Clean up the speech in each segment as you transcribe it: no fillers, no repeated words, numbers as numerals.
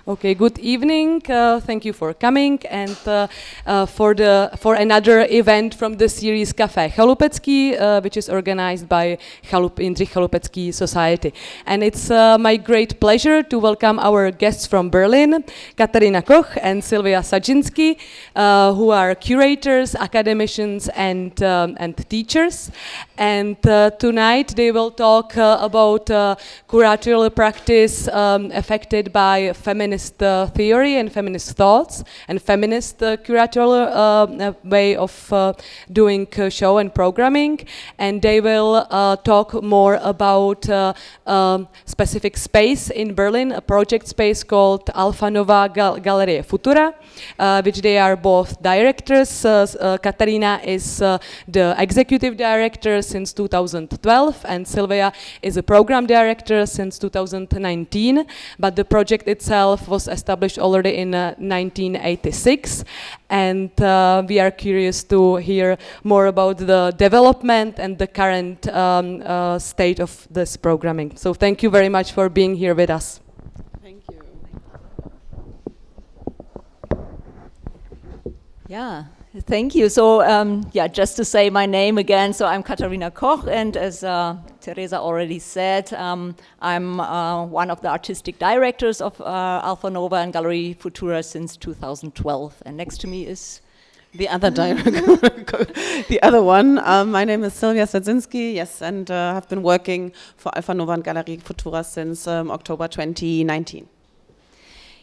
Okay, good evening. Thank you for coming and for another event from the series Café Chalupecký, which is organized by Jindřich Chalupecký Society. And it's my great pleasure to welcome our guests from Berlin, Katharina Koch and Sylvia Sadzinski, who are curators, academicians, and teachers. And tonight they will talk about curatorial practice affected by feminist theory and feminist thoughts and feminist curatorial way of doing show and programming. And they will talk more about specific space in Berlin, a project space called Alfa Nova Galerie Futura, which they are both directors. Katharina is the executive director since 2012 and Sylvia is a program director since 2019, but the project itself was established already in 1986, and we are curious to hear more about the development and the current state of this programming. So thank you very much for being here with us. Thank you. Yeah. Thank you. So, just to say my name again, so I'm Katharina Koch, and as Teresa already said, I'm one of the artistic directors of Alfa Nova and Galerie Futura since 2012. And next to me is the other director, the other one. My name is Sylvia Sadzinski, yes, and have been working for Alfa Nova and Galerie Futura since October 2019.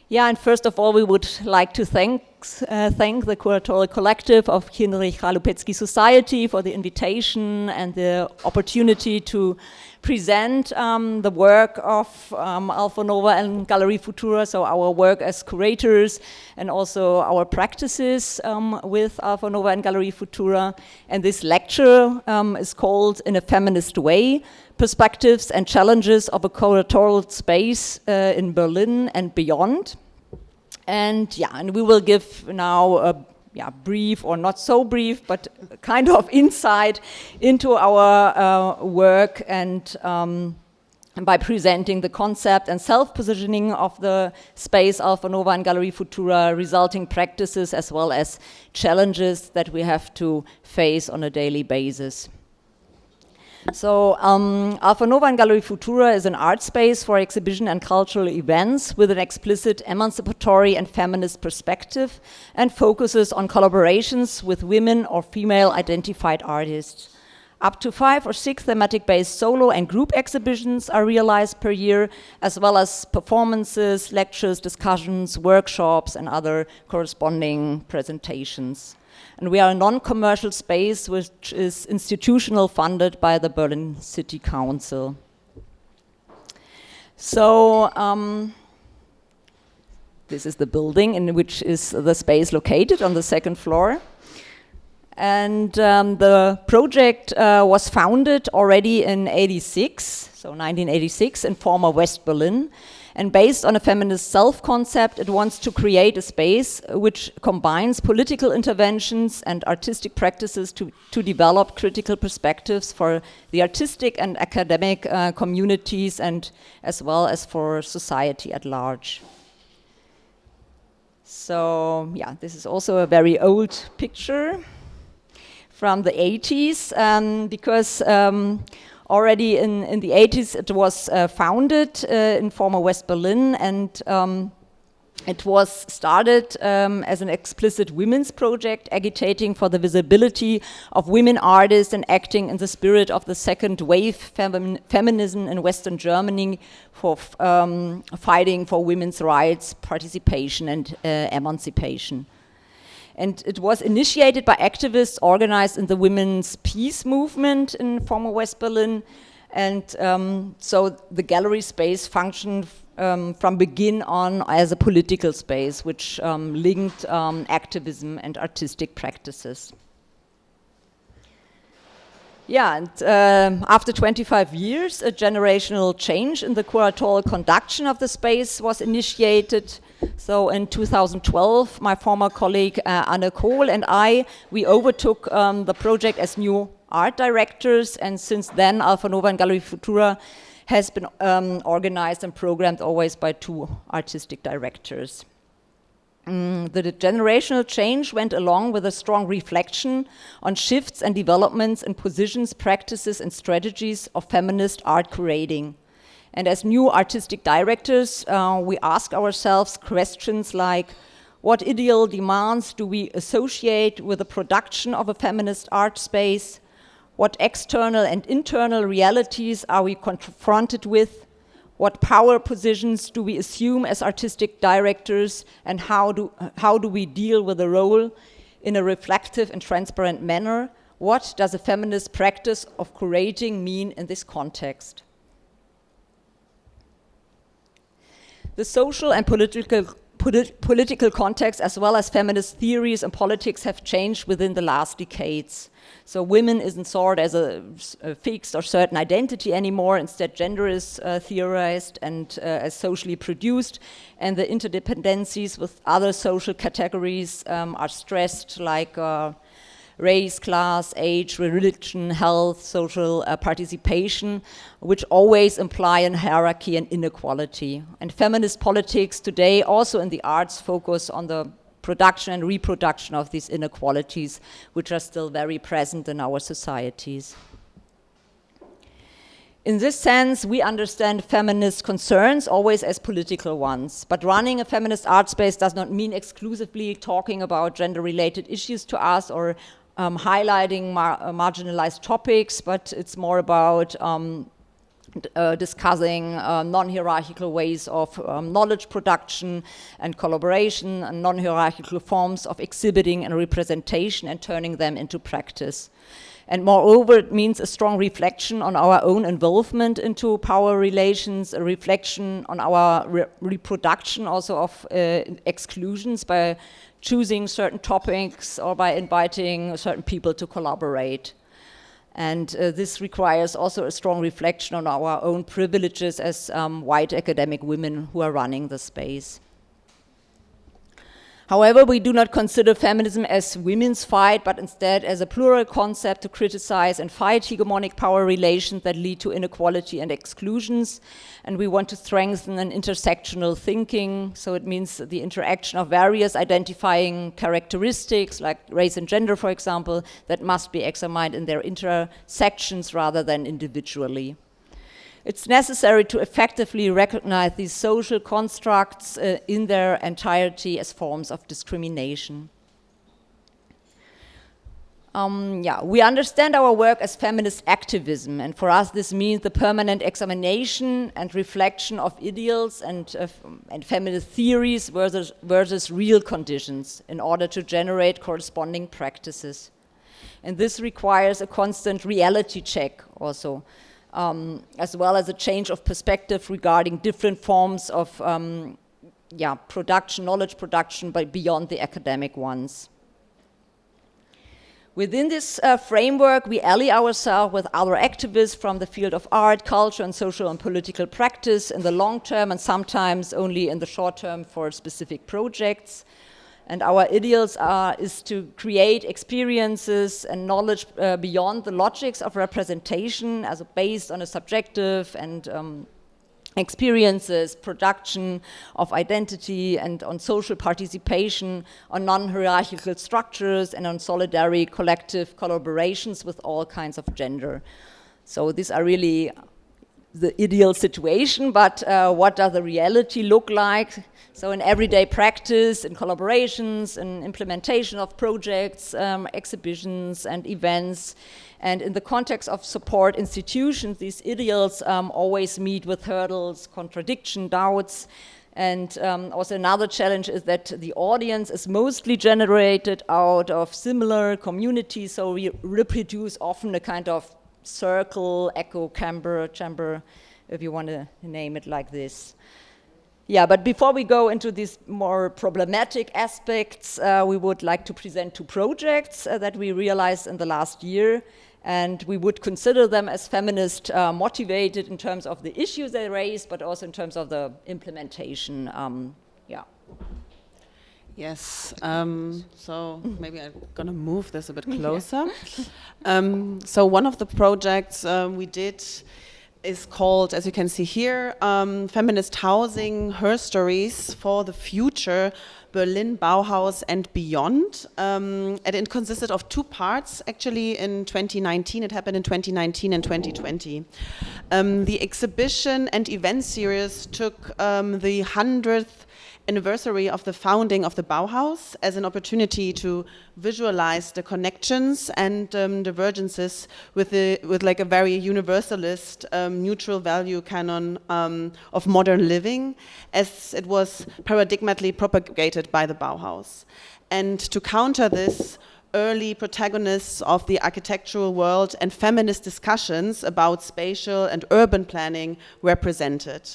Yeah, and first of all, we would like to thank the curatorial collective of Heinrich Chalupecký Society for the invitation and the opportunity to present the work of Alfa Nova and Galerie Futura, so our work as curators and also our practices with Alfa Nova and Galerie Futura. And this lecture is called In a Feminist Way, Perspectives and Challenges of a Curatorial Space in Berlin and Beyond. And we will give now a brief or not so brief, but kind of insight into our work and by presenting the concept and self-positioning of the space Alfa Nova and Galerie Futura, resulting practices as well as challenges that we have to face on a daily basis. So Alfa Nova and Galerie Futura is an art space for exhibition and cultural events with an explicit emancipatory and feminist perspective and focuses on collaborations with women or female identified artists. Up to 5 or 6 thematic-based solo and group exhibitions are realized per year, as well as performances, lectures, discussions, workshops, and other corresponding presentations. And we are a non-commercial space which is institutional funded by the Berlin City Council. So this is the building in which is the space located on the 2nd floor. And the project was founded already in 1986 in former West Berlin. And based on a feminist self-concept, it wants to create a space which combines political interventions and artistic practices to develop critical perspectives for the artistic and academic communities and as well as for society at large. So, this is also a very old picture from the 80s because already in the 80s, it was founded in former West Berlin, and it was started as an explicit women's project, agitating for the visibility of women artists and acting in the spirit of the second wave feminism in Western Germany for fighting for women's rights, participation, and emancipation. And it was initiated by activists organized in the women's peace movement in former West Berlin. And so the gallery space functioned from begin on as a political space, which linked activism and artistic practices. And after 25 years, a generational change in the curatorial conduction of the space was initiated. So in 2012, my former colleague Anne Kohl and we overtook the project as new art directors, and since then Alfa Nova and Galerie Futura has been organized and programmed always by 2 artistic directors. The generational change went along with a strong reflection on shifts and developments in positions, practices, and strategies of feminist art curating. And as new artistic directors, we ask ourselves questions like, what ideal demands do we associate with the production of a feminist art space? What external and internal realities are we confronted with? What power positions do we assume as artistic directors, and how do we deal with the role in a reflective and transparent manner? What does a feminist practice of curating mean in this context? The social and political context, as well as feminist theories and politics, have changed within the last decades. So women isn't sought as a fixed or certain identity anymore. Instead, gender is theorized and as socially produced, and the interdependencies with other social categories are stressed, like race, class, age, religion, health, social participation, which always imply a hierarchy and inequality. And feminist politics today, also in the arts, focus on the production and reproduction of these inequalities, which are still very present in our societies. In this sense, we understand feminist concerns always as political ones, but running a feminist art space does not mean exclusively talking about gender-related issues to us or highlighting marginalized topics, but it's more about discussing non-hierarchical ways of knowledge production and collaboration, and non-hierarchical forms of exhibiting and representation and turning them into practice. And moreover, it means a strong reflection on our own involvement into power relations, a reflection on our reproduction also of exclusions by choosing certain topics or by inviting certain people to collaborate. And this requires also a strong reflection on our own privileges as white academic women who are running the space. However, we do not consider feminism as women's fight, but instead as a plural concept to criticize and fight hegemonic power relations that lead to inequality and exclusions. And we want to strengthen an intersectional thinking, so it means the interaction of various identifying characteristics, like race and gender, for example, that must be examined in their intersections rather than individually. It's necessary to effectively recognize these social constructs in their entirety as forms of discrimination. We understand our work as feminist activism, and for us this means the permanent examination and reflection of ideals and feminist theories versus real conditions in order to generate corresponding practices. And this requires a constant reality check also. As well as a change of perspective regarding different forms of production, knowledge production, but beyond the academic ones. Within this framework, we ally ourselves with other activists from the field of art, culture, and social and political practice in the long term, and sometimes only in the short term for specific projects. And our ideals is to create experiences and knowledge beyond the logics of representation, as based on a subjective and experiences, production of identity, and on social participation, on non-hierarchical structures, and on solidary collective collaborations with all kinds of gender. So these are really the ideal situation, but what does the reality look like? So in everyday practice, in collaborations, in implementation of projects, exhibitions and events, and in the context of support institutions, these ideals always meet with hurdles, contradiction, doubts, and also another challenge is that the audience is mostly generated out of similar communities, so we reproduce often a kind of circle, echo chamber, if you want to name it like this. Yeah, but before we go into these more problematic aspects, we would like to present 2 projects that we realized in the last year, and we would consider them as feminist motivated in terms of the issues they raise, but also in terms of the implementation. Yes, so maybe I'm gonna move this a bit closer. So one of the projects we did is called, as you can see here, Feminist Housing, Her Stories for the Future, Berlin, Bauhaus and Beyond. And it consisted of 2 parts, actually, in 2019. It happened in 2019 and 2020. The exhibition and event series took the 100th anniversary of the founding of the Bauhaus as an opportunity to visualize the connections and divergences with like a very universalist neutral value canon of modern living, as it was paradigmatically propagated by the Bauhaus. And to counter this, early protagonists of the architectural world and feminist discussions about spatial and urban planning were presented.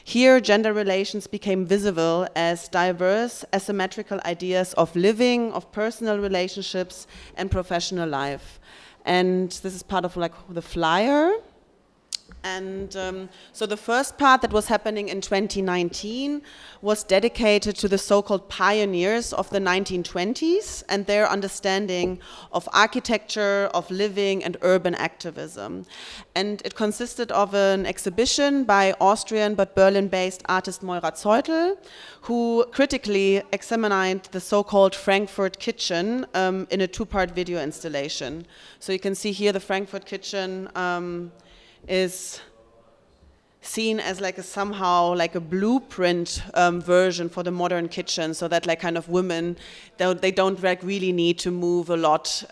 Here, gender relations became visible as diverse, asymmetrical ideas of living, of personal relationships, and professional life. And this is part of like the flyer. And so the first part that was happening in 2019 was dedicated to the so-called pioneers of the 1920s and their understanding of architecture, of living and urban activism. And it consisted of an exhibition by Austrian but Berlin-based artist Moira Zeutel, who critically examined the so-called Frankfurt Kitchen in a 2-part video installation. So you can see here the Frankfurt Kitchen is seen as like somehow like a blueprint version for the modern kitchen, so that like kind of women, they don't like really need to move a lot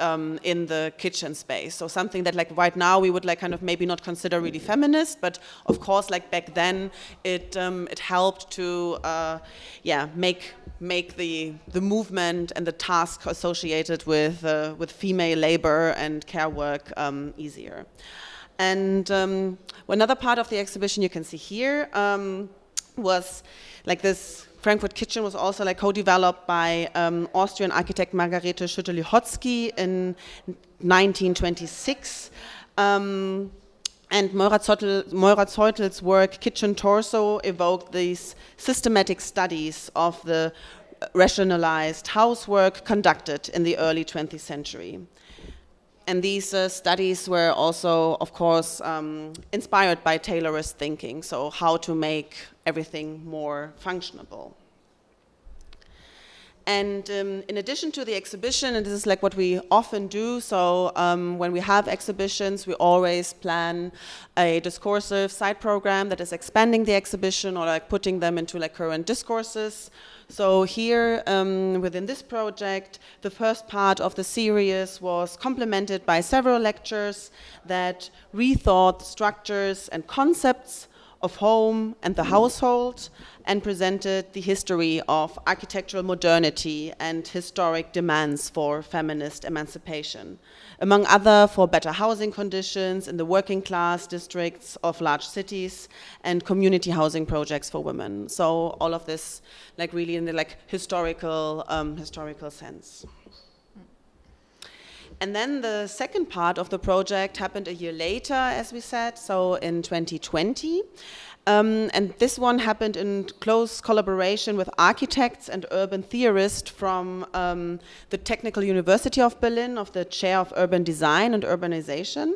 in the kitchen space. So something that like right now we would like kind of maybe not consider really feminist, but of course like back then it helped to make the movement and the task associated with female labor and care work easier. And another part of the exhibition you can see here was like this Frankfurt Kitchen was also like co-developed by Austrian architect Margarete Schütte-Lihotzky in 1926. And Moira Zeutel's work, Kitchen Torso, evoked these systematic studies of the rationalized housework conducted in the early 20th century. And these studies were also, of course, inspired by Taylorist thinking, so how to make everything more functionable. And in addition to the exhibition, and this is like what we often do, so when we have exhibitions, we always plan a discursive side program that is expanding the exhibition or like putting them into like current discourses. So here, within this project, the first part of the series was complemented by several lectures that rethought structures and concepts of home and the household and presented the history of architectural modernity and historic demands for feminist emancipation, among other for better housing conditions in the working class districts of large cities and community housing projects for women. So all of this like really in the like historical sense. And then the second part of the project happened a year later, as we said, so in 2020. And this one happened in close collaboration with architects and urban theorists from the Technical University of Berlin, of the Chair of Urban Design and Urbanization.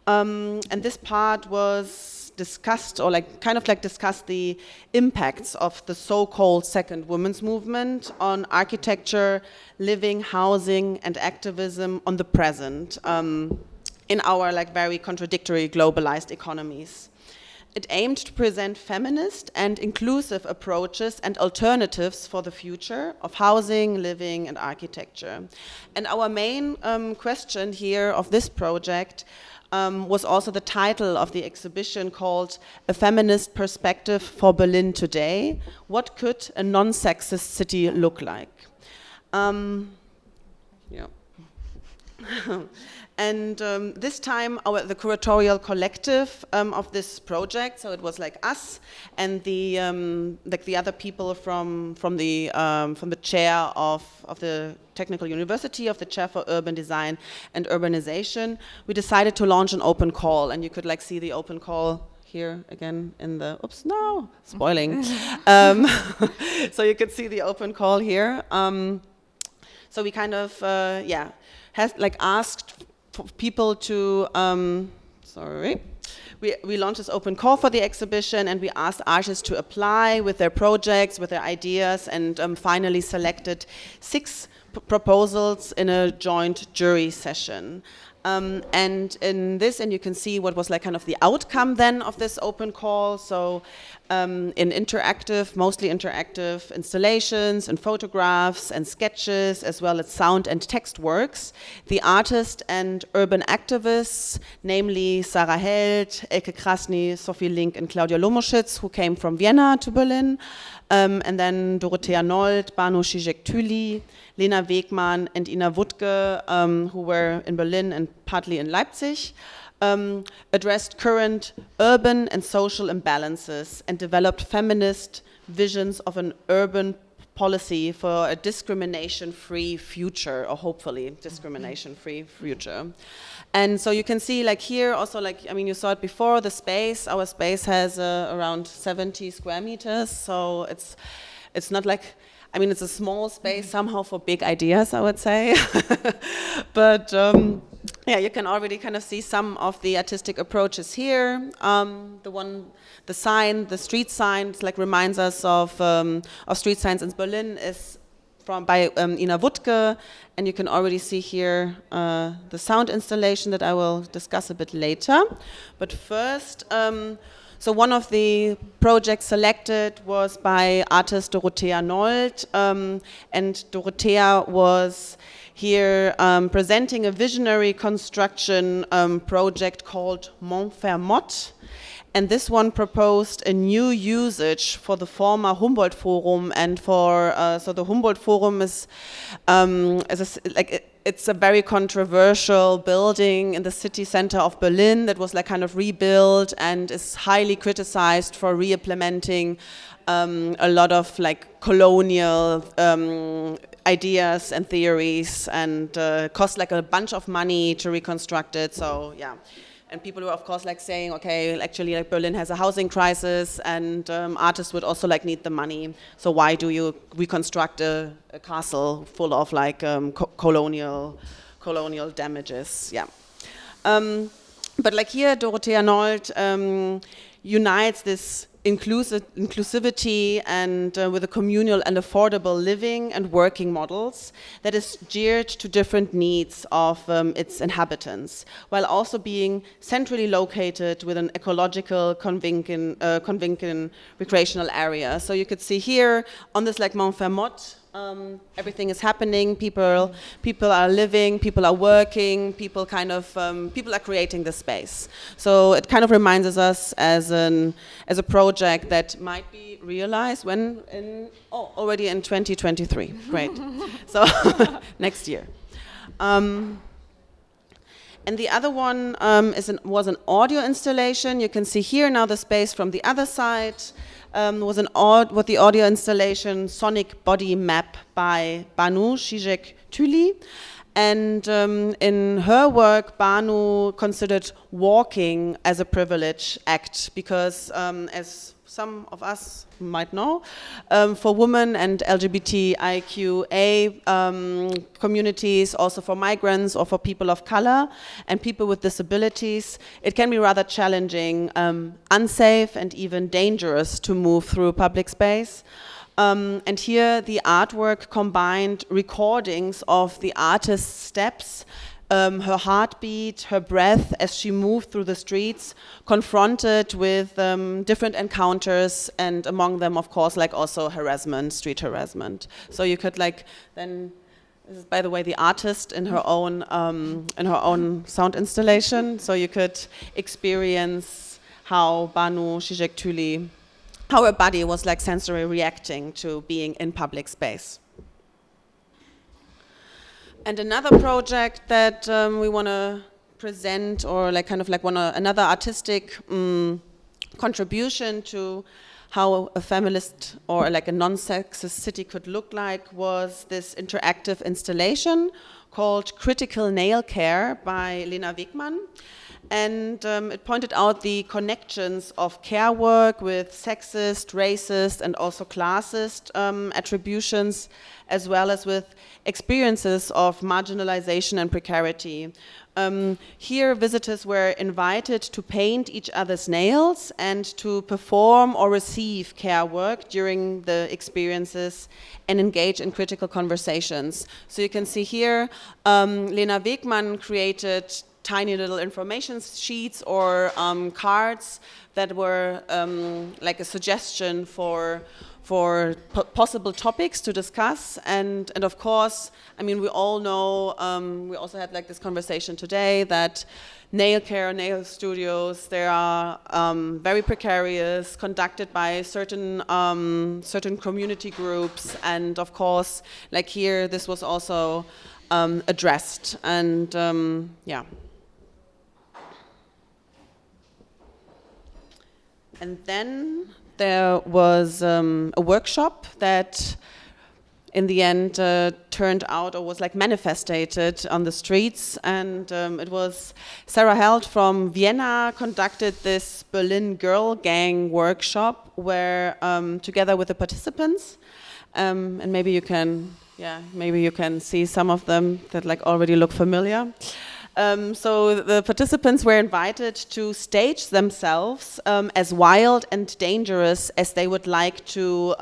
And this part was discussed, or like kind of like discussed the impacts of the so-called second women's movement on architecture, living, housing, and activism on the present in our like very contradictory globalized economies. It aimed to present feminist and inclusive approaches and alternatives for the future of housing, living, and architecture. And our main question here of this project was also the title of the exhibition, called A Feminist Perspective for Berlin Today. What could a non-sexist city look like? And this time, the curatorial collective of this project, so it was like us and the other people from the chair of the Technical University, of the Chair for Urban Design and Urbanization, we decided to launch an open call, and you could like see the open call here again in the, oops, no, spoiling. So you could see the open call here. So we kind of, has like asked for people to we launched this open call for the exhibition, and we asked artists to apply with their projects, with their ideas, and finally selected 6 proposals in a joint jury session. And in this, and you can see what was like kind of the outcome then of this open call. So in interactive, mostly interactive installations and photographs and sketches, as well as sound and text works, the artists and urban activists, namely Sarah Held, Elke Krasny, Sophie Link, and Claudia Lomoschitz, who came from Vienna to Berlin, and then Dorothea Nold, Banu Zizek-Tüli, Lena Wegmann, and Ina Wuttke, who were in Berlin and partly in Leipzig, addressed current urban and social imbalances and developed feminist visions of an urban policy for a discrimination-free future, or hopefully discrimination-free future. And so you can see, like here, also, like, I mean, you saw it before, the space, our space has around 70 square meters, so it's not like, I mean, it's a small space somehow for big ideas, I would say. But yeah, you can already kind of see some of the artistic approaches here. The sign, the street sign, like reminds us of street signs in Berlin, is by Ina Wuttke, and you can already see here the sound installation that I will discuss a bit later. But first, so one of the projects selected was by artist Dorothea Nold, and Dorothea was here presenting a visionary construction project called Montfermeil. And this one proposed a new usage for the former Humboldt Forum, and for so the Humboldt Forum is it's a very controversial building in the city center of Berlin that was like kind of rebuilt and is highly criticized for re-implementing a lot of like colonial ideas and theories, and cost like a bunch of money to reconstruct it. So yeah. And people were, of course, like saying, okay, actually, like Berlin has a housing crisis, and artists would also like need the money. So why do you reconstruct a castle full of like colonial damages? Yeah. But like here, Dorothea Nold unites this inclusivity and with a communal and affordable living and working models that is geared to different needs of its inhabitants, while also being centrally located with an ecological convincing recreational area. So you could see here on this like Montfermeil, everything is happening. People are living. People are working. People are creating the space. So it kind of reminds us as a project that might be realized already in 2023. Great. So next year. And the other one was an audio installation. You can see here now the space from the other side. Was the audio installation Sonic Body Map by Banu Zizek-Tüli. And in her work, Banu considered walking as a privilege act because, as some of us might know, for women and LGBTIQA communities, also for migrants or for people of color and people with disabilities, it can be rather challenging, unsafe, and even dangerous to move through public space. And here the artwork combined recordings of the artist's steps, her heartbeat, her breath as she moved through the streets, confronted with different encounters, and among them, of course, like also harassment, street harassment. So you could like then, this is by the way the artist in her own sound installation. So you could experience how Banu Zizek-Tüli, how her body was like sensory reacting to being in public space. And another project that we want to present, or like kind of like another artistic contribution to how a feminist or like a non-sexist city could look like, was this interactive installation called Critical Nail Care by Lena Wegmann. And it pointed out the connections of care work with sexist, racist, and also classist attributions, as well as with experiences of marginalization and precarity. Here, visitors were invited to paint each other's nails and to perform or receive care work during the experiences and engage in critical conversations. So you can see here, Lena Wegmann created tiny little information sheets or cards that were like a suggestion for possible topics to discuss, and of course, I mean, we all know, we also had like this conversation today that nail care, nail studios, they are very precarious, conducted by certain community groups, and of course, like here, this was also addressed, and yeah. And then there was a workshop that in the end turned out or was like manifested on the streets, and it was Sarah Held from Vienna conducted this Berlin Girl Gang workshop where together with the participants, and maybe you can see some of them that like already look familiar. So the participants were invited to stage themselves as wild and dangerous as they would like to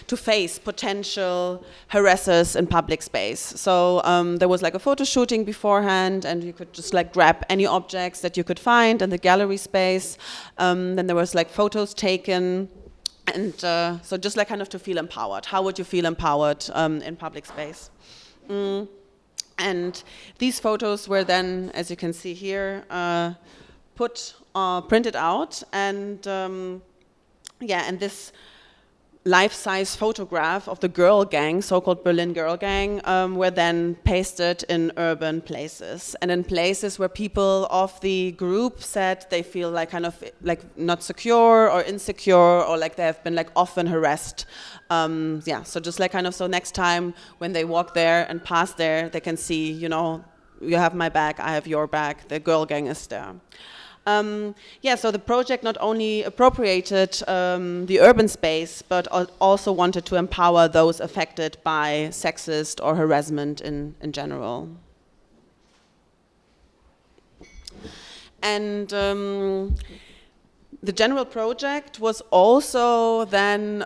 face potential harassers in public space. So there was like a photo shooting beforehand, and you could just like grab any objects that you could find in the gallery space. Then there was like photos taken. And so just like kind of to feel empowered. How would you feel empowered in public space? And these photos were then, as you can see here, printed out, and and this life-size photograph of the girl gang, so-called Berlin Girl Gang, were then pasted in urban places, and in places where people of the group said they feel like kind of like not secure or insecure, or like they have been like often harassed. So just like kind of, so next time when they walk there and pass there, they can see, you know, you have my back, I have your back, the girl gang is there. So the project not only appropriated the urban space, but also wanted to empower those affected by sexist or harassment in general. And the general project was also then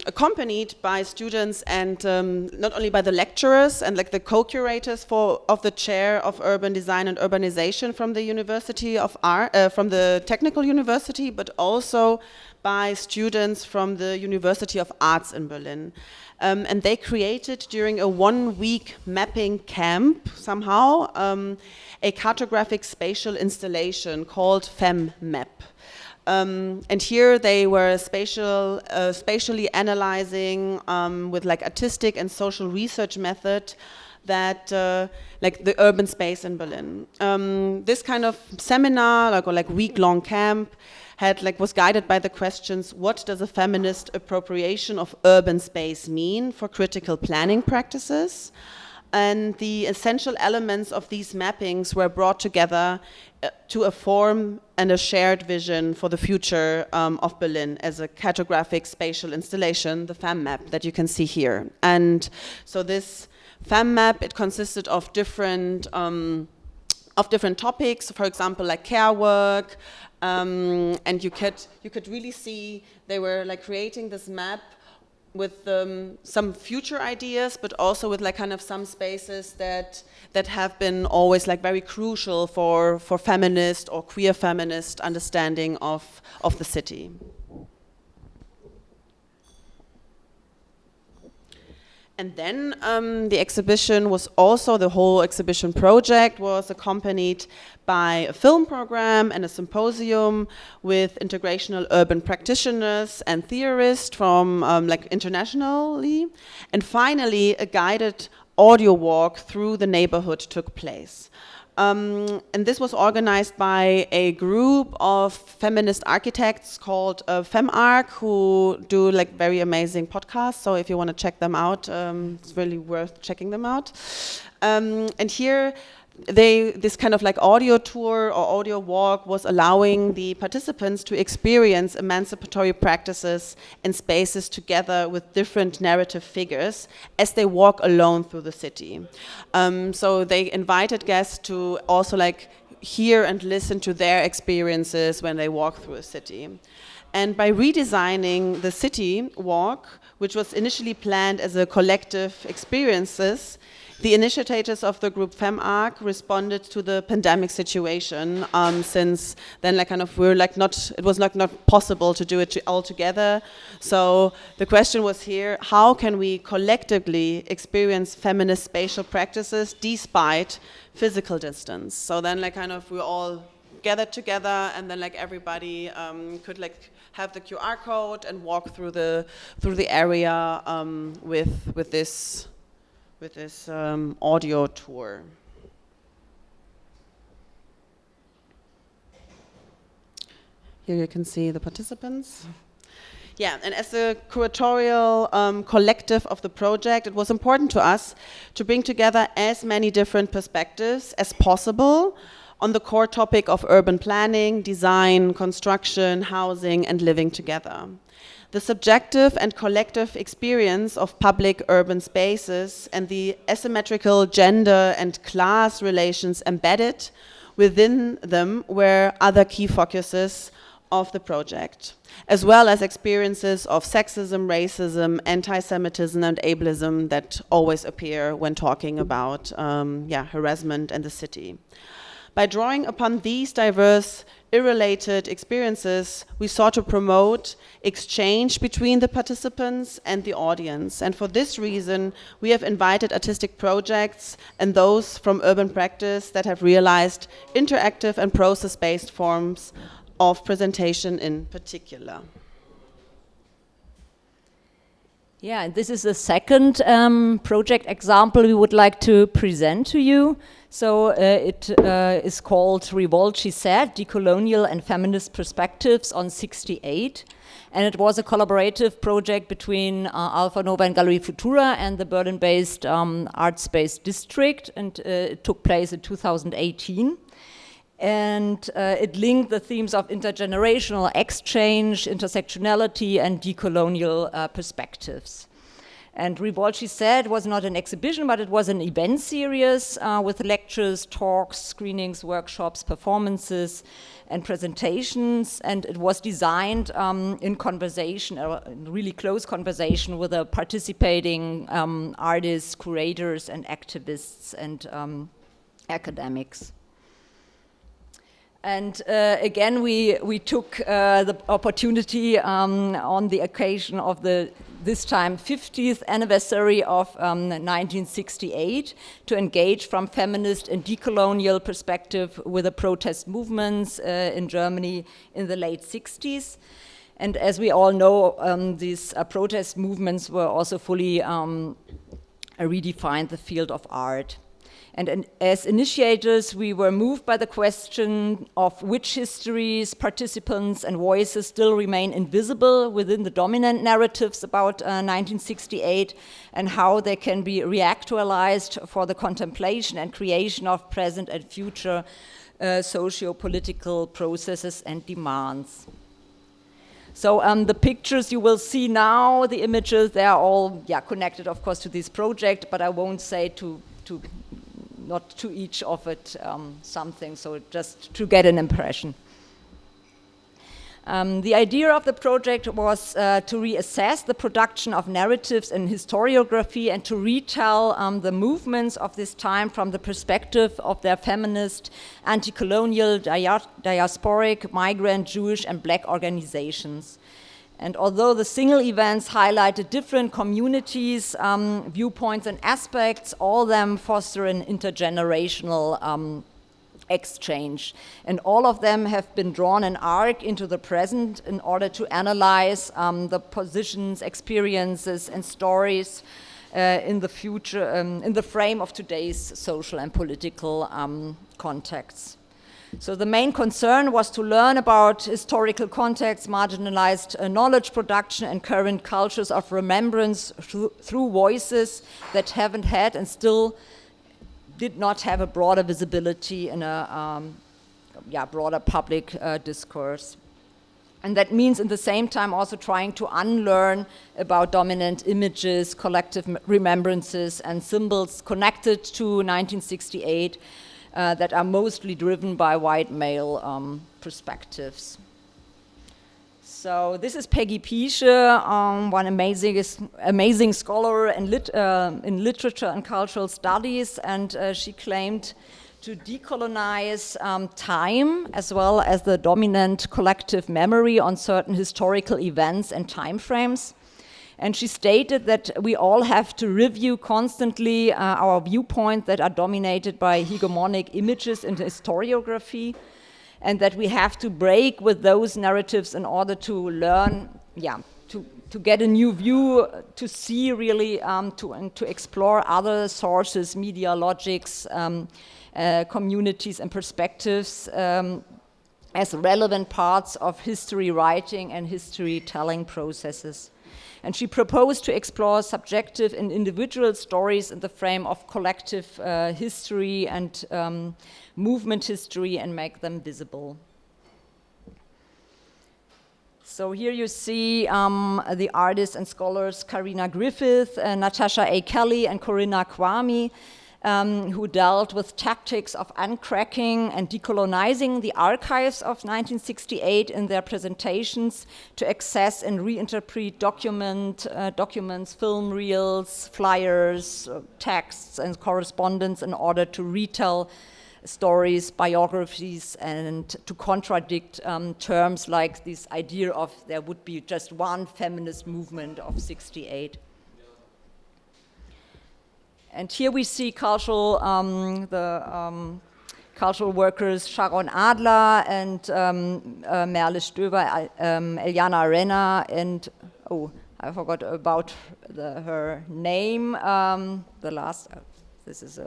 accompanied by students and not only by the lecturers and like the co-curators of the chair of urban design and urbanization from the University of Art, from the Technical University, but also by students from the University of Arts in Berlin. And they created during a 1-week mapping camp somehow a cartographic spatial installation called FemMap. And here they were spatially analyzing with like artistic and social research method that like the urban space in Berlin. This kind of seminar, like week-long camp, was guided by the questions: what does a feminist appropriation of urban space mean for critical planning practices? And the essential elements of these mappings were brought together to a form and a shared vision for the future of Berlin as a cartographic spatial installation, the FemMap that you can see here. And so this FemMap, it consisted of different topics, for example, like care work, and you could really see they were like creating this map with some future ideas, but also with like kind of some spaces that have been always like very crucial for feminist or queer feminist understanding of the city. And then the exhibition was also, the whole exhibition project was accompanied by a film program and a symposium with integrational urban practitioners and theorists from like internationally. And finally, a guided audio walk through the neighborhood took place. And this was organized by a group of feminist architects called FemArch, who do like very amazing podcasts. So if you want to check them out, it's really worth checking them out. And here this kind of like audio tour or audio walk was allowing the participants to experience emancipatory practices and spaces together with different narrative figures as they walk alone through the city. So they invited guests to also like hear and listen to their experiences when they walk through a city. And by redesigning the city walk, which was initially planned as a collective experiences, the initiators of the group FemArc responded to the pandemic situation, since then like kind of it was not possible to do it all together. So the question was here, how can we collectively experience feminist spatial practices despite physical distance? So then like kind of we all gathered together, and then like everybody could like have the QR code and walk through the area with this audio tour. Here you can see the participants. Yeah, and as the curatorial collective of the project, it was important to us to bring together as many different perspectives as possible on the core topic of urban planning, design, construction, housing, and living together. The subjective and collective experience of public urban spaces and the asymmetrical gender and class relations embedded within them were other key focuses of the project, as well as experiences of sexism, racism, anti-Semitism, and ableism that always appear when talking about harassment in the city. By drawing upon these diverse, irrelated experiences, we sought to promote exchange between the participants and the audience. And for this reason, we have invited artistic projects and those from urban practice that have realized interactive and process-based forms of presentation in particular. Yeah, and this is the second project example we would like to present to you. So it is called Revolt, She Said, Decolonial and Feminist Perspectives on 68. And it was a collaborative project between Alpha Nova and Galerie Futura and the Berlin-based Art Space District, and it took place in 2018. And it linked the themes of intergenerational exchange, intersectionality, and decolonial perspectives. And Revolt, She Said, was not an exhibition, but it was an event series with lectures, talks, screenings, workshops, performances, and presentations. And it was designed in conversation, really close conversation with the participating artists, curators, and activists and academics. And again, we took the opportunity on the occasion of the this time 50th anniversary of 1968 to engage from feminist and decolonial perspective with the protest movements in Germany in the late 60s. And as we all know, these protest movements were also fully redefined the field of art. And as initiators, we were moved by the question of which histories, participants, and voices still remain invisible within the dominant narratives about 1968, and how they can be reactualized for the contemplation and creation of present and future socio-political processes and demands. So the pictures you will see now, the images, they are all connected, of course, to this project, but I won't say not to each of it something, so just to get an impression. The idea of the project was to reassess the production of narratives in historiography and to retell the movements of this time from the perspective of their feminist, anti-colonial, diasporic, migrant, Jewish, and Black organizations. And although the single events highlighted different communities, viewpoints, and aspects, all of them foster an intergenerational exchange. And all of them have been drawn an arc into the present in order to analyze the positions, experiences, and stories in the future, in the frame of today's social and political contexts. So the main concern was to learn about historical contexts, marginalized knowledge production, and current cultures of remembrance through voices that haven't had and still did not have a broader visibility in a broader public discourse. And that means in the same time also trying to unlearn about dominant images, collective remembrances and symbols connected to 1968 that are mostly driven by white male perspectives. So this is Peggy Piesche, one amazing scholar in literature and cultural studies, and she claimed to decolonize time as well as the dominant collective memory on certain historical events and time frames. And she stated that we all have to review constantly our viewpoints that are dominated by hegemonic images in historiography, and that we have to break with those narratives in order to learn, to get a new view, to see really, to explore other sources, media, logics, communities and perspectives as relevant parts of history writing and history telling processes. And she proposed to explore subjective and individual stories in the frame of collective history and movement history and make them visible. So here you see the artists and scholars Karina Griffith, Natasha A. Kelly and Corinna Kwame, who dealt with tactics of uncracking and decolonizing the archives of 1968 in their presentations to access and reinterpret documents, film reels, flyers, texts, and correspondence in order to retell stories, biographies, and to contradict terms like this idea of there would be just one feminist movement of 68. And here we see cultural workers Sharon Adler and Merle Stöber, Eliana Renner, and I forgot about her name. The last, this is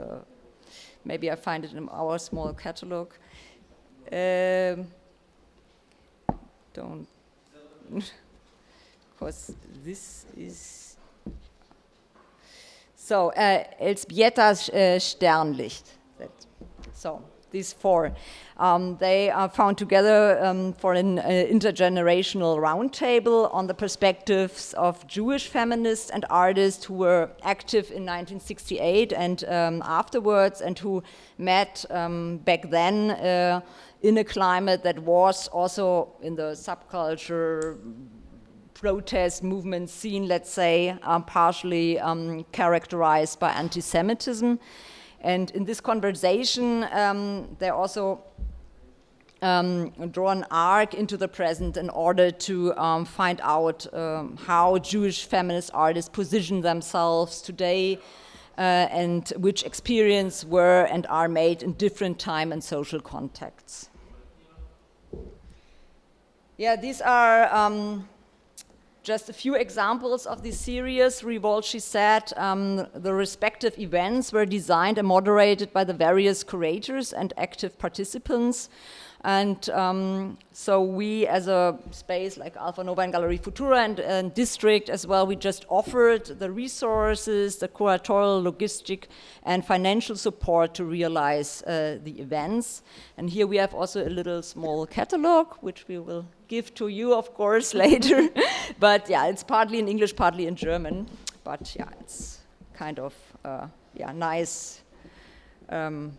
maybe I find it in our small catalog. Don't, because this is. So, Elżbieta Sternlicht. So, these four. They are found together for an intergenerational roundtable on the perspectives of Jewish feminists and artists who were active in 1968 and afterwards, and who met back then in a climate that was also in the subculture protest movement scene, let's say, partially characterized by anti-Semitism. And in this conversation, they also draw an arc into the present in order to find out how Jewish feminist artists position themselves today and which experience were and are made in different time and social contexts. Yeah, these are just a few examples of this series. Revolt, she said, the respective events were designed and moderated by the various curators and active participants. And so we, as a space like Alpha Nova and Galerie Futura and District as well, we just offered the resources, the curatorial, logistic, and financial support to realize the events. And here we have also a little small catalog, which we will give to you, of course, later. But yeah, it's partly in English, partly in German. But yeah, it's kind of nice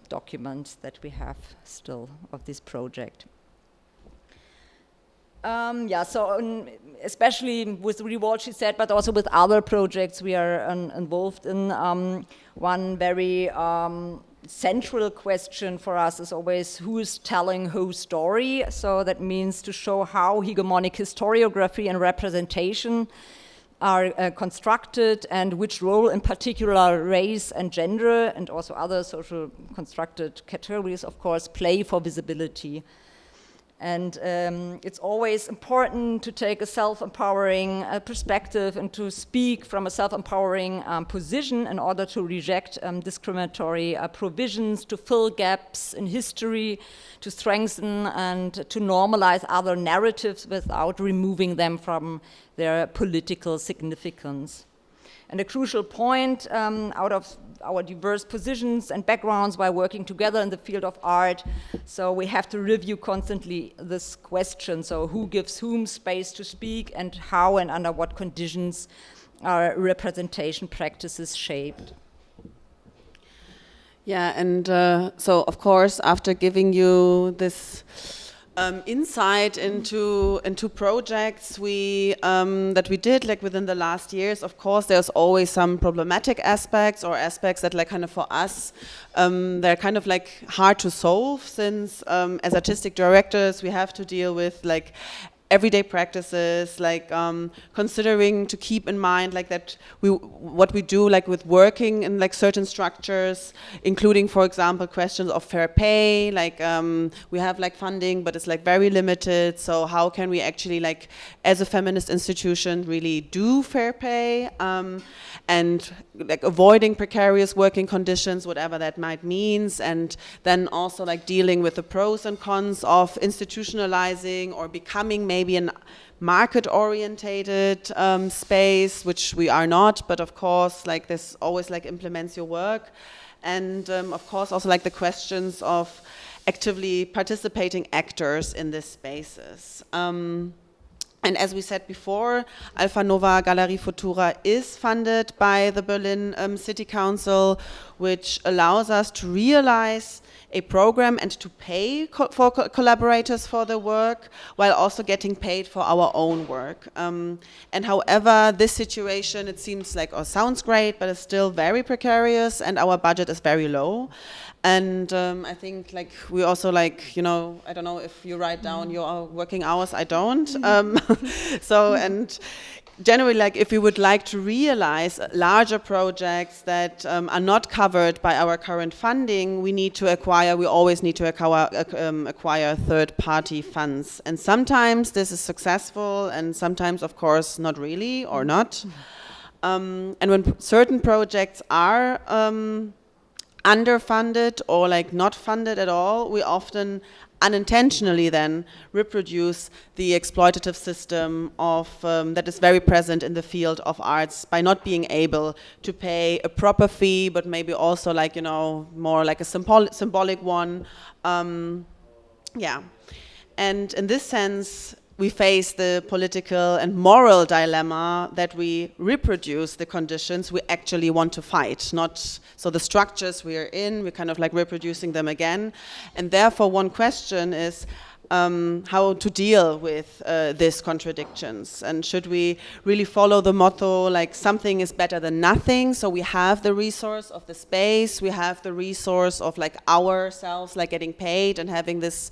documents that we have still of this project. So especially with Revolt, she said, but also with other projects we are involved in. One very central question for us is always who is telling whose story. So that means to show how hegemonic historiography and representation are constructed, and which role in particular race and gender and also other social constructed categories, of course, play for visibility. And it's always important to take a self-empowering perspective and to speak from a self-empowering position in order to reject discriminatory provisions, to fill gaps in history, to strengthen and to normalize other narratives without removing them from their political significance. And a crucial point out of our diverse positions and backgrounds by working together in the field of art. So we have to review constantly this question. So who gives whom space to speak, and how and under what conditions are representation practices shaped? Yeah, and so of course, after giving you this insight into projects that we did like within the last years, of course, there's always some problematic aspects or aspects that like kind of for us they're kind of like hard to solve, since as artistic directors we have to deal with like everyday practices, like considering to keep in mind like that what we do like with working in like certain structures, including for example questions of fair pay, like we have like funding but it's like very limited, so how can we actually like as a feminist institution really do fair pay, and like avoiding precarious working conditions, whatever that might means, and then also like dealing with the pros and cons of institutionalizing or becoming maybe a market-orientated space, which we are not, but of course like this always like implements your work, and of course also like the questions of actively participating actors in these spaces. And as we said before, Alpha Nova Galerie Futura is funded by the Berlin City Council, which allows us to realize a program and to pay for collaborators for the work, while also getting paid for our own work. And however, this situation, it seems like, or sounds great, but it's still very precarious, and our budget is very low. And I think like we also like, you know, I don't know if you write down your working hours, I don't. So, and generally like if we would like to realize larger projects that are not covered by our current funding, we always need to acquire third-party funds. And sometimes this is successful, and sometimes of course not really, or not. And when certain projects are underfunded or like not funded at all, we often unintentionally then reproduce the exploitative system of that is very present in the field of arts, by not being able to pay a proper fee, but maybe also like, you know, more like a symbolic one. Yeah, and in this sense we face the political and moral dilemma that we reproduce the conditions we actually want to fight, not so the structures we are in, we're kind of like reproducing them again. And therefore one question is how to deal with these contradictions, and should we really follow the motto like something is better than nothing, so we have the resource of the space, we have the resource of like ourselves like getting paid and having this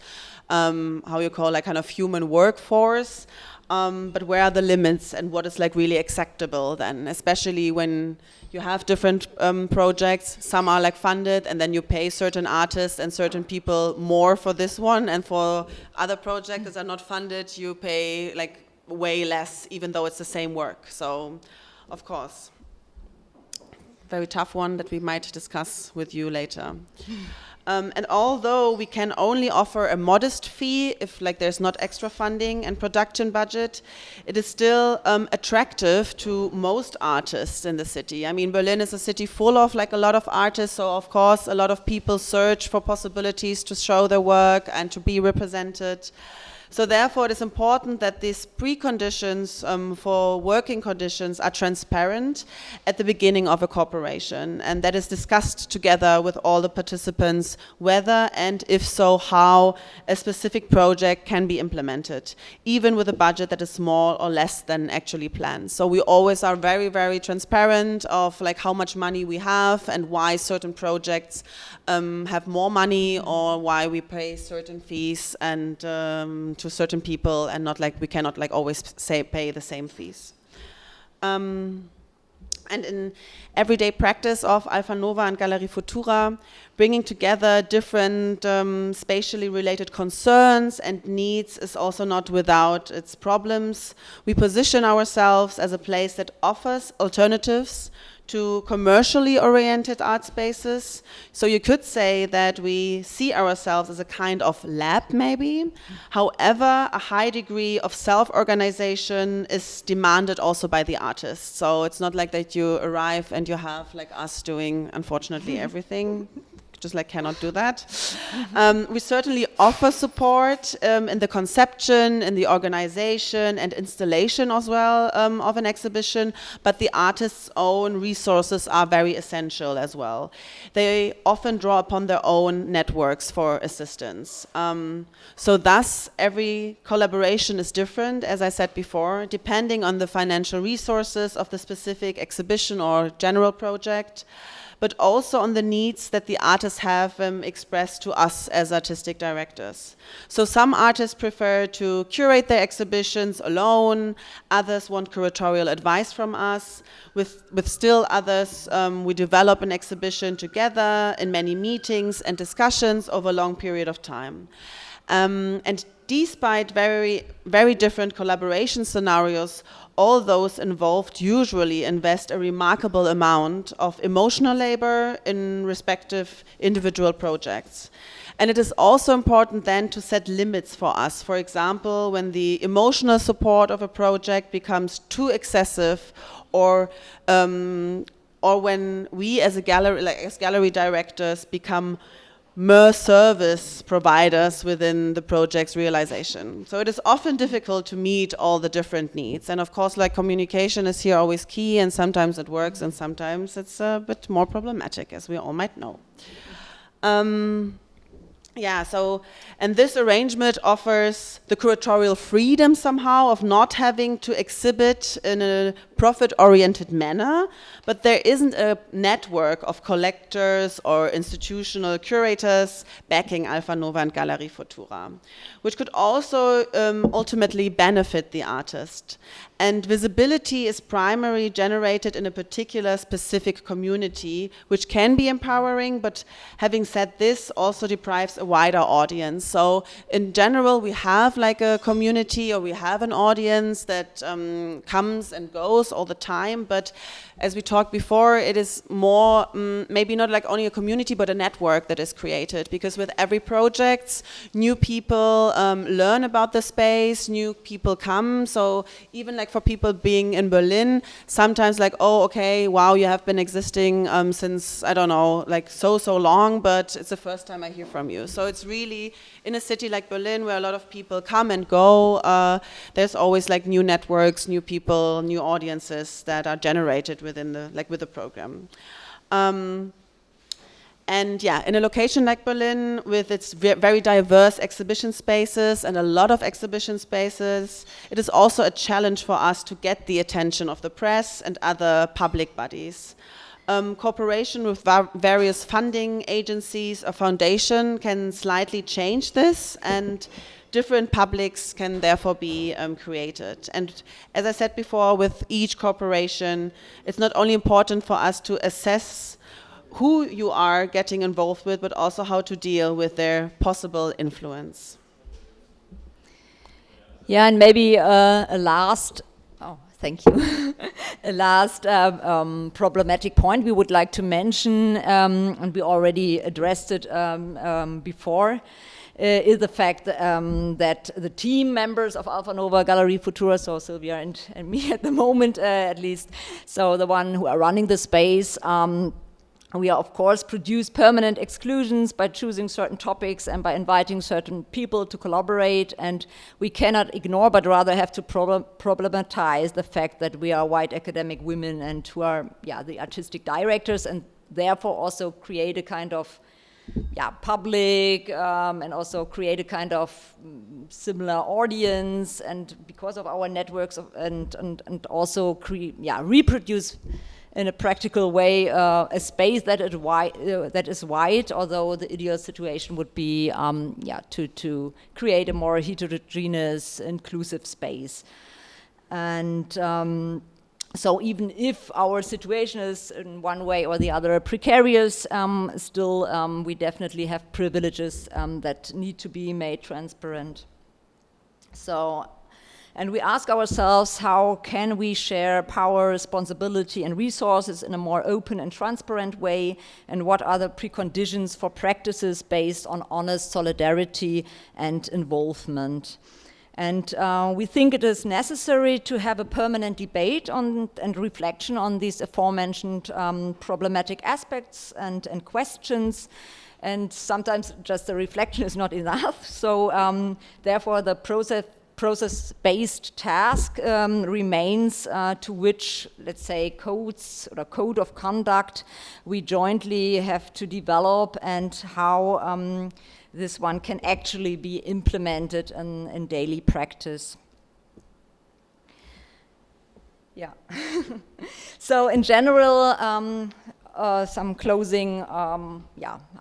how you call like kind of human workforce, but where are the limits and what is like really acceptable then, especially when you have different projects, some are like funded and then you pay certain artists and certain people more for this one, and for other projects that are not funded you pay like way less even though it's the same work. So of course, very tough one that we might discuss with you later. And although we can only offer a modest fee if like there's not extra funding and production budget, it is still attractive to most artists in the city. I mean, Berlin is a city full of like a lot of artists, so of course a lot of people search for possibilities to show their work and to be represented. So therefore it is important that these preconditions for working conditions are transparent at the beginning of a cooperation, and that is discussed together with all the participants whether, and if so how, a specific project can be implemented, even with a budget that is small or less than actually planned. So we always are very, very transparent of like how much money we have and why certain projects have more money, or why we pay certain fees and to certain people, and not like we cannot like always pay the same fees. And in everyday practice of Alpha Nova and Galerie Futura, bringing together different spatially related concerns and needs is also not without its problems. We position ourselves as a place that offers alternatives to commercially oriented art spaces. So you could say that we see ourselves as a kind of lab, maybe. However, a high degree of self-organization is demanded also by the artists. So it's not like that you arrive and you have like us doing, unfortunately, everything. Just like cannot do that. We certainly offer support in the conception, in the organization and installation as well of an exhibition, but the artist's own resources are very essential as well. They often draw upon their own networks for assistance. So thus, every collaboration is different, as I said before, depending on the financial resources of the specific exhibition or general project, but also on the needs that the artists have expressed to us as artistic directors. So some artists prefer to curate their exhibitions alone, others want curatorial advice from us, with still others we develop an exhibition together in many meetings and discussions over a long period of time. And despite very, very different collaboration scenarios, all those involved usually invest a remarkable amount of emotional labor in respective individual projects. And it is also important then to set limits for us. For example, when the emotional support of a project becomes too excessive, or when we as a gallery, as gallery directors, become mere service providers within the project's realization. So it is often difficult to meet all the different needs. And of course, like, communication is here always key, and sometimes it works and sometimes it's a bit more problematic, as we all might know. And this arrangement offers the curatorial freedom somehow of not having to exhibit in a profit-oriented manner, but there isn't a network of collectors or institutional curators backing Alpha Nova and Galerie Futura, which could also ultimately benefit the artist. And visibility is primarily generated in a particular specific community, which can be empowering, but having said this, also deprives a wider audience. So in general, we have like a community, or we have an audience that comes and goes all the time, but as we talked before, it is more maybe not like only a community, but a network that is created, because with every project, new people learn about the space, new people come. So even like for people being in Berlin, sometimes like, oh, okay, wow, you have been existing since, I don't know, like so long, but it's the first time I hear from you. So it's really, in a city like Berlin, where a lot of people come and go, there's always like new networks, new people, new audiences that are generated within the, like, with the program. And yeah, in a location like Berlin, with its very diverse exhibition spaces and a lot of exhibition spaces, it is also a challenge for us to get the attention of the press and other public bodies. Cooperation with various funding agencies or foundation can slightly change this, and different publics can therefore be created. And as I said before, with each cooperation, it's not only important for us to assess who you are getting involved with, but also how to deal with their possible influence. Yeah, and maybe a last problematic point we would like to mention, and we already addressed it before, is the fact that the team members of Alpha Nova, Galerie Futura, so Sylvia and me at the moment at least, so the one who are running the space, we are, of course, produce permanent exclusions by choosing certain topics and by inviting certain people to collaborate, and we cannot ignore, but rather have to problematize the fact that we are white academic women and who are, the artistic directors, and therefore also create a kind of public and also create a kind of similar audience, and because of our networks and also reproduce in a practical way a space that is wide, although the ideal situation would be to create a more heterogeneous, inclusive space. And so even if our situation is in one way or the other precarious, still we definitely have privileges that need to be made transparent. So And we ask ourselves, how can we share power, responsibility, and resources in a more open and transparent way? And what are the preconditions for practices based on honest solidarity and involvement? And we think it is necessary to have a permanent debate on and reflection on these aforementioned problematic aspects and questions. And sometimes just the reflection is not enough. So therefore, the process-based task remains, to which, let's say, codes or a code of conduct we jointly have to develop, and how this one can actually be implemented in daily practice. Yeah. So in general, some closing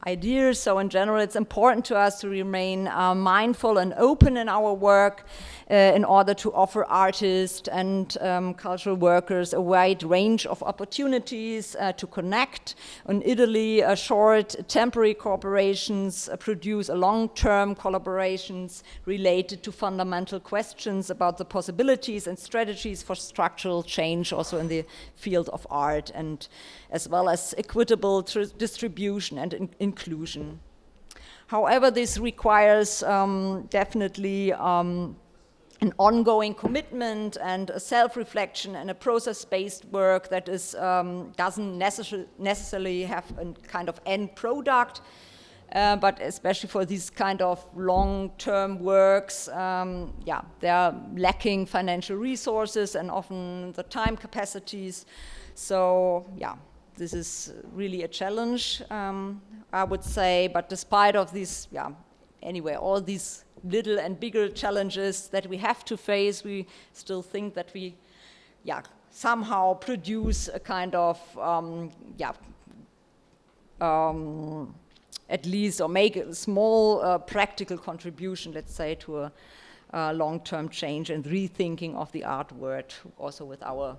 ideas. So in general, it's important to us to remain mindful and open in our work in order to offer artists and cultural workers a wide range of opportunities to connect. In Italy, short temporary cooperations produce long-term collaborations related to fundamental questions about the possibilities and strategies for structural change, also in the field of art, and as well as equitable distribution and inclusion. However, this requires definitely an ongoing commitment and a self-reflection and a process-based work that is doesn't necessarily have a kind of end product, but especially for these kind of long-term works, they are lacking financial resources and often the time capacities. So, this is really a challenge, I would say. But despite of these, anyway, all these little and bigger challenges that we have to face, we still think that we, somehow produce a kind of, at least, or make a small practical contribution, let's say, to a long-term change and rethinking of the art world, also with our,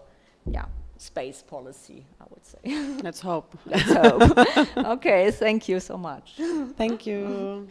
space policy, I would say. Let's hope. Let's hope. Okay, thank you so much. Thank you.